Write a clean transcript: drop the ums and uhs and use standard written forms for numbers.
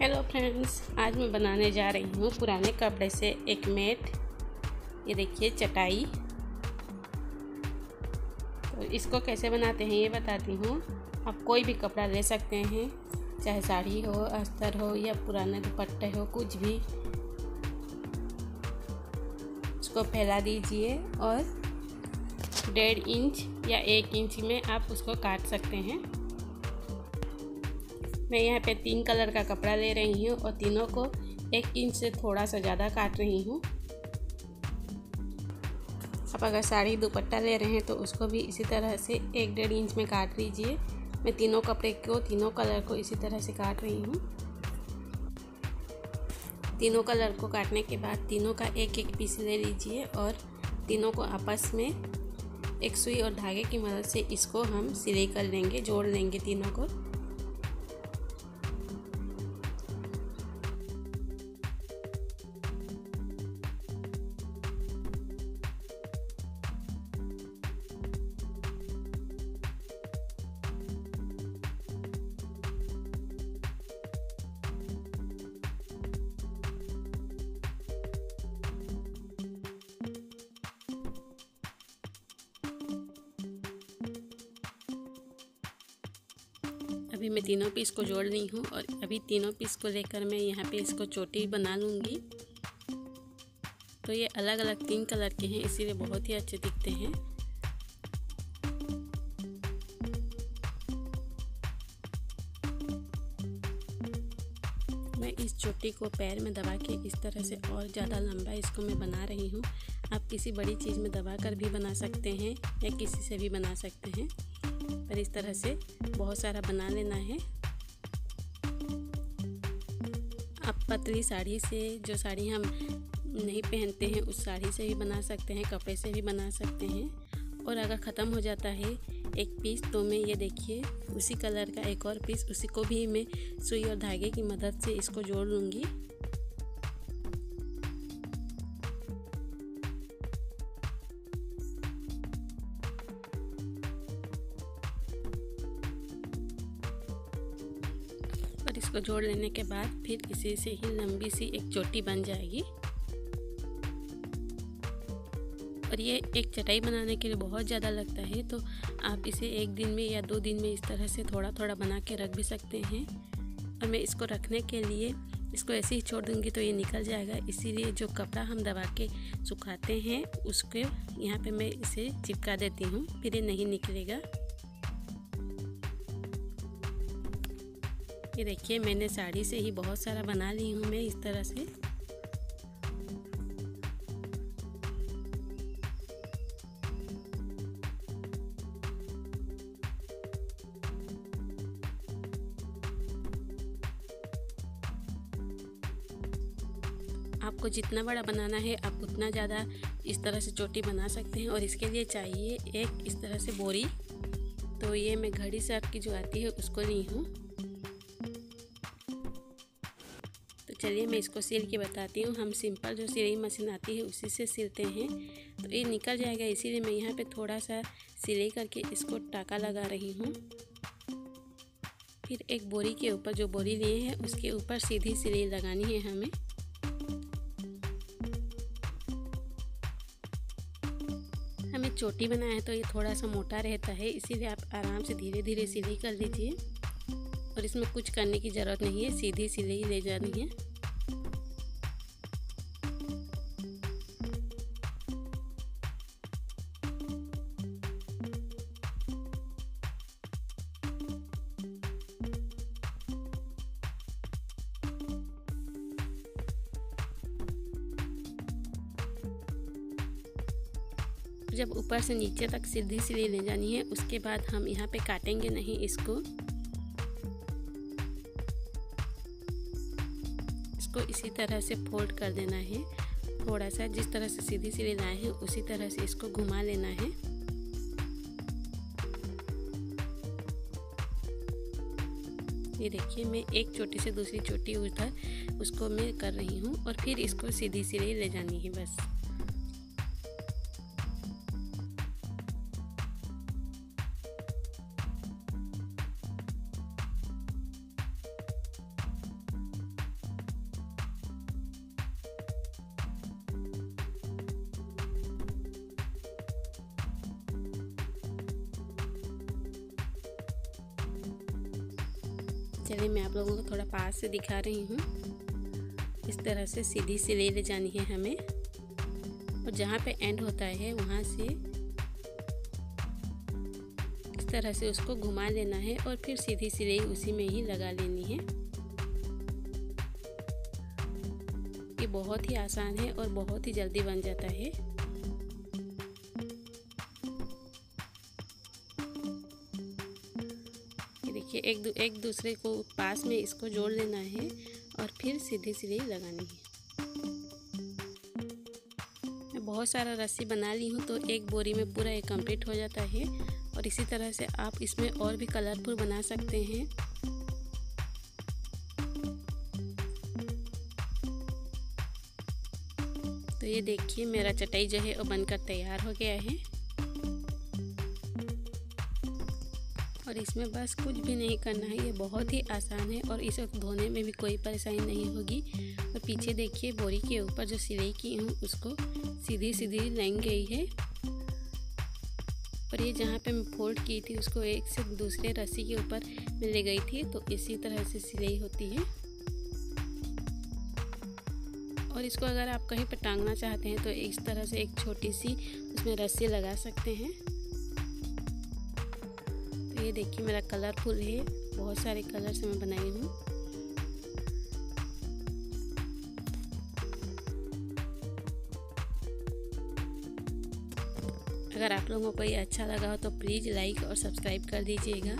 Hello friends, आज मैं बनाने जा रही हूँ पुराने कपड़े से एक मैट। ये देखिए चटाई। तो इसको कैसे बनाते हैं ये बताती हूँ। आप कोई भी कपड़ा ले सकते हैं, चाहे साड़ी हो, अस्तर हो या पुराने दुपट्टे हो, कुछ भी। उसको फैला दीजिए और 1.5 इंच या 1 इंच में आप उसको काट सकते हैं। मैं यहाँ पे 3 कलर का कपड़ा ले रही हूँ और तीनों को 1 इंच से थोड़ा सा ज़्यादा काट रही हूँ। आप अगर साड़ी दुपट्टा ले रहे हैं तो उसको भी इसी तरह से 1-1.5 इंच में काट लीजिए। मैं तीनों कपड़े को, तीनों कलर को इसी तरह से काट रही हूँ। तीनों कलर को काटने के बाद तीनों का एक एक पीस ले लीजिए और तीनों को आपस में एक सुई और धागे की मदद से इसको हम सिलाई कर लेंगे, जोड़ लेंगे तीनों को। अभी मैं तीनों पीस को जोड़ ली हूँ और अभी तीनों पीस को लेकर मैं यहाँ पे इसको चोटी बना लूँगी। तो ये अलग अलग 3 कलर के हैं, इसीलिए बहुत ही अच्छे दिखते हैं। मैं इस चोटी को पैर में दबा के इस तरह से और ज़्यादा लंबा इसको मैं बना रही हूँ। आप किसी बड़ी चीज़ में दबा कर भी बना सकते हैं या किसी से भी बना सकते हैं, पर इस तरह से बहुत सारा बना लेना है। आप पतली साड़ी से, जो साड़ी हम नहीं पहनते हैं उस साड़ी से भी बना सकते हैं, कपड़े से भी बना सकते हैं। और अगर ख़त्म हो जाता है एक पीस तो मैं ये देखिए उसी कलर का एक और पीस, उसी को भी मैं सुई और धागे की मदद से इसको जोड़ लूँगी। और इसको जोड़ लेने के बाद फिर इसी से ही लंबी सी एक चोटी बन जाएगी। और ये एक चटाई बनाने के लिए बहुत ज़्यादा लगता है, तो आप इसे 1 दिन में या 2 दिन में इस तरह से थोड़ा थोड़ा बना के रख भी सकते हैं। और मैं इसको रखने के लिए इसको ऐसे ही छोड़ दूँगी तो ये निकल जाएगा, इसीलिए जो कपड़ा हम दबा के सुखाते हैं उसके यहाँ पे मैं इसे चिपका देती हूँ, फिर ये नहीं निकलेगा। ये देखिए मैंने साड़ी से ही बहुत सारा बना ली हूँ मैं इस तरह से। आपको जितना बड़ा बनाना है आप उतना ज़्यादा इस तरह से चोटी बना सकते हैं। और इसके लिए चाहिए एक इस तरह से बोरी। तो ये मैं घड़ी सर्फ की जो आती है उसको ली हूँ। तो चलिए मैं इसको सिल के बताती हूँ। हम सिंपल जो सिलाई मशीन आती है उसी से सिलते हैं, तो ये निकल जाएगा, इसीलिए मैं यहाँ पे थोड़ा सा सिलाई करके इसको टाका लगा रही हूँ। फिर एक बोरी के ऊपर, जो बोरी लिए हैं उसके ऊपर सीधी सिलाई लगानी है हमें। हमें चोटी बनाया है तो ये थोड़ा सा मोटा रहता है, इसीलिए आप आराम से धीरे धीरे सिलाई कर लीजिए। और इसमें कुछ करने की ज़रूरत नहीं है, सीधी सिलाई ले जानी है। जब ऊपर से नीचे तक सीधी सिलाई ले जानी है, उसके बाद हम यहाँ पे काटेंगे नहीं इसको इसी तरह से फोल्ड कर देना है। थोड़ा सा जिस तरह से सीधी सिलाई लाए हैं उसी तरह से इसको घुमा लेना है। ये देखिए मैं एक चोटी से दूसरी चोटी उधर उसको मैं कर रही हूँ और फिर इसको सीधी सिलाई ले जानी है बस। चलिए मैं आप लोगों को थोड़ा पास से दिखा रही हूँ। इस तरह से सीधी सिलाई ले जानी है हमें, और जहाँ पे एंड होता है वहाँ से इस तरह से उसको घुमा लेना है और फिर सीधी सिलाई उसी में ही लगा लेनी है। ये बहुत ही आसान है और बहुत ही जल्दी बन जाता है। देखिए एक दूसरे को पास में इसको जोड़ लेना है और फिर सीधी सिलाई लगानी है। मैं बहुत सारा रस्सी बना ली हूँ तो एक बोरी में पूरा एक कंप्लीट हो जाता है। और इसी तरह से आप इसमें और भी कलरफुल बना सकते हैं। तो ये देखिए मेरा चटाई जो है वो बनकर तैयार हो गया है। और इसमें बस कुछ भी नहीं करना है, ये बहुत ही आसान है और इसे धोने में भी कोई परेशानी नहीं होगी। और पीछे देखिए बोरी के ऊपर जो सिलाई की हूँ उसको सीधी सीधी लाइन गई है। और ये जहाँ पे मैं फोल्ड की थी उसको एक से दूसरे रस्सी के ऊपर मैं ले गई थी, तो इसी तरह से सिलाई होती है। और इसको अगर आप कहीं पर टांगना चाहते हैं तो इस तरह से एक छोटी सी उसमें रस्सी लगा सकते हैं। तो ये देखिए मेरा कलरफुल है, बहुत सारे कलर से मैं बनाई हूँ। अगर आप लोगों को ये अच्छा लगा हो तो प्लीज़ लाइक और सब्सक्राइब कर दीजिएगा।